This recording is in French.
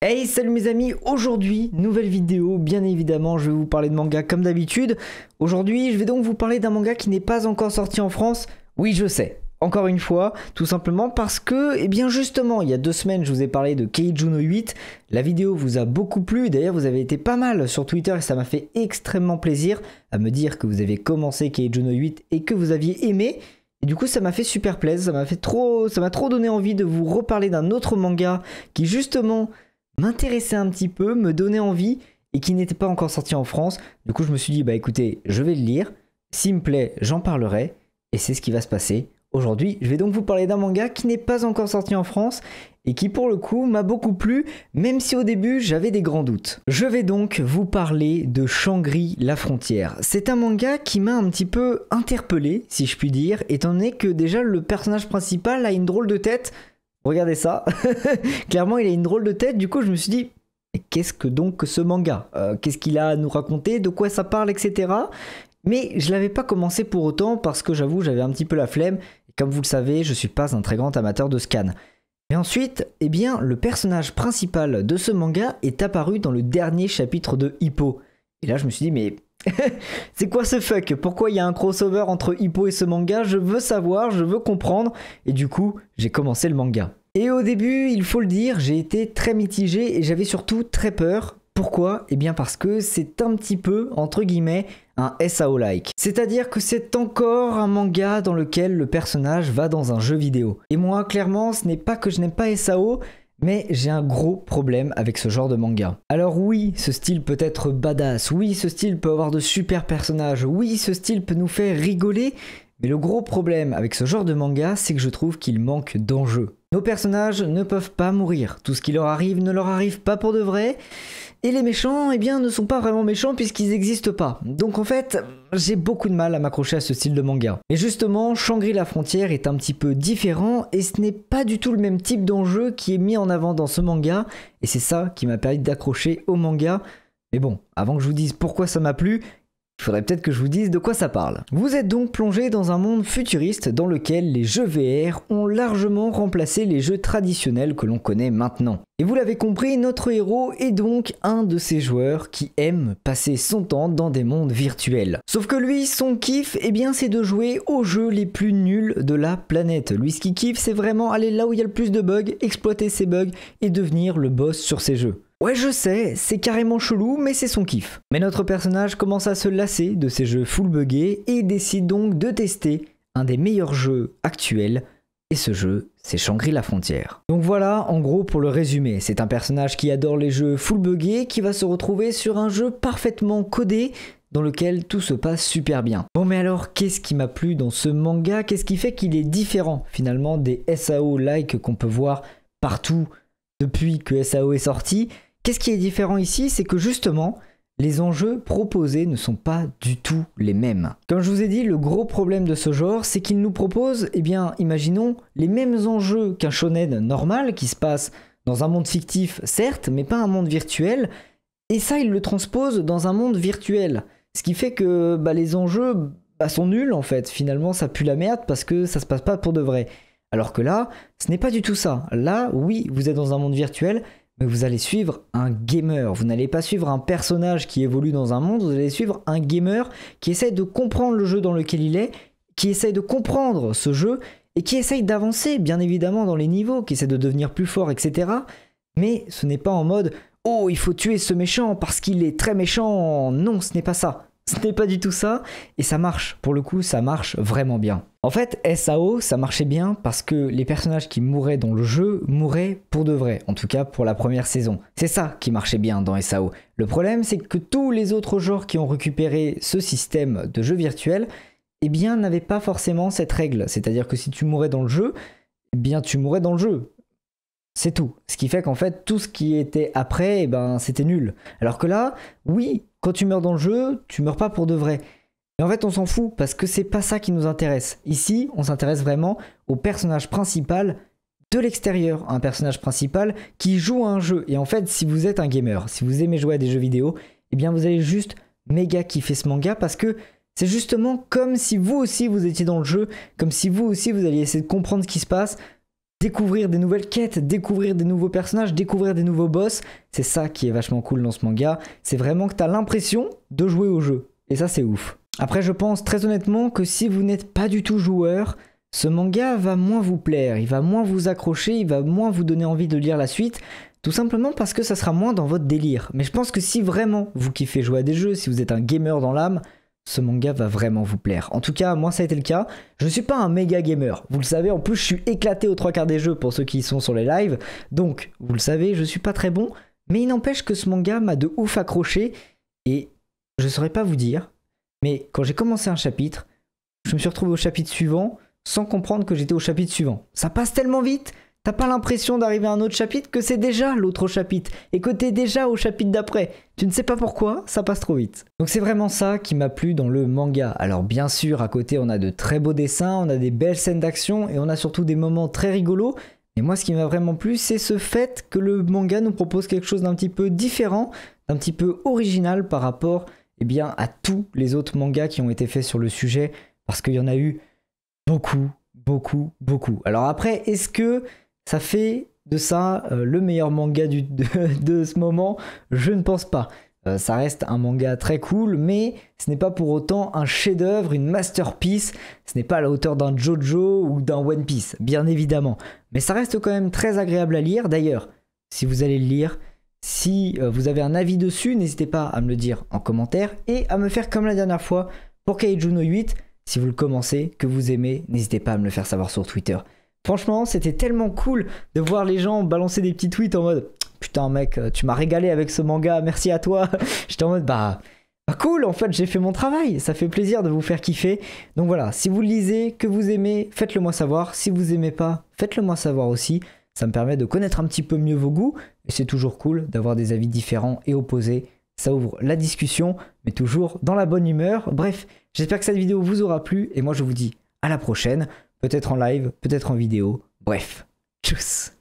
Hey, salut mes amis, aujourd'hui, nouvelle vidéo, bien évidemment, je vais vous parler de manga comme d'habitude. Aujourd'hui, je vais donc vous parler d'un manga qui n'est pas encore sorti en France. Oui, je sais, encore une fois, tout simplement parce que, eh bien justement, il y a 2 semaines, je vous ai parlé de Keiju no 8. La vidéo vous a beaucoup plu, d'ailleurs vous avez été pas mal sur Twitter et ça m'a fait extrêmement plaisir à me dire que vous avez commencé Keiju no 8 et que vous aviez aimé. Et du coup ça m'a fait super plaisir, ça m'a trop donné envie de vous reparler d'un autre manga qui justement m'intéressait un petit peu, me donnait envie et qui n'était pas encore sorti en France. Du coup je me suis dit bah écoutez, je vais le lire, s'il me plaît j'en parlerai et c'est ce qui va se passer. Aujourd'hui je vais donc vous parler d'un manga qui n'est pas encore sorti en France et qui pour le coup m'a beaucoup plu, même si au début j'avais des grands doutes. Je vais donc vous parler de Shangri la Frontière. C'est un manga qui m'a un petit peu interpellé, si je puis dire, étant donné que déjà le personnage principal a une drôle de tête. Regardez ça, clairement il a une drôle de tête, du coup je me suis dit, qu'est-ce que donc ce manga qu'est-ce qu'il a à nous raconter, de quoi ça parle, etc. Mais je l'avais pas commencé pour autant parce que j'avoue j'avais un petit peu la flemme, et comme vous le savez je suis pas un très grand amateur de scan. Mais ensuite, eh bien le personnage principal de ce manga est apparu dans le dernier chapitre de Hippo. Et là je me suis dit mais... c'est quoi ce fuck? Pourquoi il y a un crossover entre Hippo et ce manga? Je veux savoir, je veux comprendre. Et du coup, j'ai commencé le manga. Et au début, il faut le dire, j'ai été très mitigé et j'avais surtout très peur. Pourquoi? Eh bien parce que c'est un petit peu, entre guillemets, un SAO-like. C'est-à-dire que c'est encore un manga dans lequel le personnage va dans un jeu vidéo. Et moi, clairement, ce n'est pas que je n'aime pas SAO, mais j'ai un gros problème avec ce genre de manga. Alors oui, ce style peut être badass, oui, ce style peut avoir de super personnages, oui, ce style peut nous faire rigoler, mais le gros problème avec ce genre de manga, c'est que je trouve qu'il manque d'enjeu. Nos personnages ne peuvent pas mourir, tout ce qui leur arrive ne leur arrive pas pour de vrai, et les méchants, eh bien, ne sont pas vraiment méchants puisqu'ils n'existent pas. Donc en fait, j'ai beaucoup de mal à m'accrocher à ce style de manga. Et justement, Shangri la Frontière est un petit peu différent et ce n'est pas du tout le même type d'enjeu qui est mis en avant dans ce manga. Et c'est ça qui m'a permis d'accrocher au manga. Mais bon, avant que je vous dise pourquoi ça m'a plu, il faudrait peut-être que je vous dise de quoi ça parle. Vous êtes donc plongé dans un monde futuriste dans lequel les jeux VR ont largement remplacé les jeux traditionnels que l'on connaît maintenant. Et vous l'avez compris, notre héros est donc un de ces joueurs qui aime passer son temps dans des mondes virtuels. Sauf que lui, son kiff, eh bien, c'est de jouer aux jeux les plus nuls de la planète. Lui, ce qu'il kiffe, c'est vraiment aller là où il y a le plus de bugs, exploiter ces bugs et devenir le boss sur ces jeux. Ouais, je sais, c'est carrément chelou, mais c'est son kiff. Mais notre personnage commence à se lasser de ces jeux full buggés et décide donc de tester un des meilleurs jeux actuels. Et ce jeu, c'est Shangri la Frontière. Donc voilà, en gros pour le résumé, c'est un personnage qui adore les jeux full buggés, qui va se retrouver sur un jeu parfaitement codé, dans lequel tout se passe super bien. Bon mais alors, qu'est-ce qui m'a plu dans ce manga? Qu'est-ce qui fait qu'il est différent finalement des SAO-like qu'on peut voir partout depuis que SAO est sorti? Qu'est-ce qui est différent ici? C'est que justement, les enjeux proposés ne sont pas du tout les mêmes. Comme je vous ai dit, le gros problème de ce genre, c'est qu'il nous propose, eh bien, imaginons, les mêmes enjeux qu'un shonen normal, qui se passe dans un monde fictif, certes, mais pas un monde virtuel, et ça, il le transpose dans un monde virtuel. Ce qui fait que les enjeux sont nuls, en fait. Finalement, ça pue la merde parce que ça se passe pas pour de vrai. Alors que là, ce n'est pas du tout ça. Là, oui, vous êtes dans un monde virtuel, mais vous allez suivre un gamer. Vous n'allez pas suivre un personnage qui évolue dans un monde, vous allez suivre un gamer qui essaye de comprendre le jeu dans lequel il est, qui essaye de comprendre ce jeu et qui essaye d'avancer bien évidemment dans les niveaux, qui essaie de devenir plus fort, etc. Mais ce n'est pas en mode « Oh, il faut tuer ce méchant parce qu'il est très méchant ». Non, ce n'est pas ça. Ce n'est pas du tout ça, et ça marche, pour le coup ça marche vraiment bien. En fait, SAO, ça marchait bien parce que les personnages qui mouraient dans le jeu mouraient pour de vrai, en tout cas pour la première saison. C'est ça qui marchait bien dans SAO. Le problème, c'est que tous les autres genres qui ont récupéré ce système de jeu virtuel, eh bien n'avaient pas forcément cette règle. C'est-à-dire que si tu mourais dans le jeu, eh bien tu mourais dans le jeu. C'est tout. Ce qui fait qu'en fait, tout ce qui était après, eh ben, c'était nul. Alors que là, oui, quand tu meurs dans le jeu, tu meurs pas pour de vrai. Mais en fait, on s'en fout parce que c'est pas ça qui nous intéresse. Ici, on s'intéresse vraiment au personnage principal de l'extérieur. Un personnage principal qui joue à un jeu. Et en fait, si vous êtes un gamer, si vous aimez jouer à des jeux vidéo, eh bien, vous allez juste méga kiffer ce manga parce que c'est justement comme si vous aussi vous étiez dans le jeu, comme si vous aussi vous alliez essayer de comprendre ce qui se passe. découvrir des nouvelles quêtes, découvrir des nouveaux personnages, découvrir des nouveaux boss. C'est ça qui est vachement cool dans ce manga. C'est vraiment que tu as l'impression de jouer au jeu. Et ça, c'est ouf. Après, je pense très honnêtement que si vous n'êtes pas du tout joueur, ce manga va moins vous plaire, il va moins vous accrocher, il va moins vous donner envie de lire la suite, tout simplement parce que ça sera moins dans votre délire. Mais je pense que si vraiment vous kiffez jouer à des jeux, si vous êtes un gamer dans l'âme, ce manga va vraiment vous plaire. En tout cas, moi ça a été le cas. Je ne suis pas un méga gamer, vous le savez, en plus je suis éclaté aux 3/4 des jeux pour ceux qui sont sur les lives, donc vous le savez, je suis pas très bon, mais il n'empêche que ce manga m'a de ouf accroché, et je saurais pas vous dire, mais quand j'ai commencé un chapitre, je me suis retrouvé au chapitre suivant, sans comprendre que j'étais au chapitre suivant. Ça passe tellement vite, t'as pas l'impression d'arriver à un autre chapitre que c'est déjà l'autre chapitre et que t'es déjà au chapitre d'après. Tu ne sais pas pourquoi, ça passe trop vite. Donc c'est vraiment ça qui m'a plu dans le manga. Alors bien sûr, à côté on a de très beaux dessins, on a des belles scènes d'action et on a surtout des moments très rigolos. Mais moi ce qui m'a vraiment plu, c'est ce fait que le manga nous propose quelque chose d'un petit peu différent, d'un petit peu original par rapport à tous les autres mangas qui ont été faits sur le sujet, parce qu'il y en a eu beaucoup. Alors après, est-ce que ça fait de ça le meilleur manga de ce moment? Je ne pense pas. Ça reste un manga très cool, mais ce n'est pas pour autant un chef-d'œuvre, une masterpiece. Ce n'est pas à la hauteur d'un JoJo ou d'un One Piece, bien évidemment. Mais ça reste quand même très agréable à lire. D'ailleurs, si vous allez le lire, si vous avez un avis dessus, n'hésitez pas à me le dire en commentaire et à me faire comme la dernière fois pour Kaiju no 8. Si vous le commencez, que vous aimez, n'hésitez pas à me le faire savoir sur Twitter. Franchement, c'était tellement cool de voir les gens balancer des petits tweets en mode « Putain mec, tu m'as régalé avec ce manga, merci à toi !» J'étais en mode « Bah cool, en fait j'ai fait mon travail, ça fait plaisir de vous faire kiffer. » Donc voilà, si vous le lisez, que vous aimez, faites-le moi savoir. Si vous aimez pas, faites-le moi savoir aussi. Ça me permet de connaître un petit peu mieux vos goûts. Et c'est toujours cool d'avoir des avis différents et opposés. Ça ouvre la discussion, mais toujours dans la bonne humeur. Bref, j'espère que cette vidéo vous aura plu, et moi je vous dis à la prochaine, peut-être en live, peut-être en vidéo, bref, tchuss.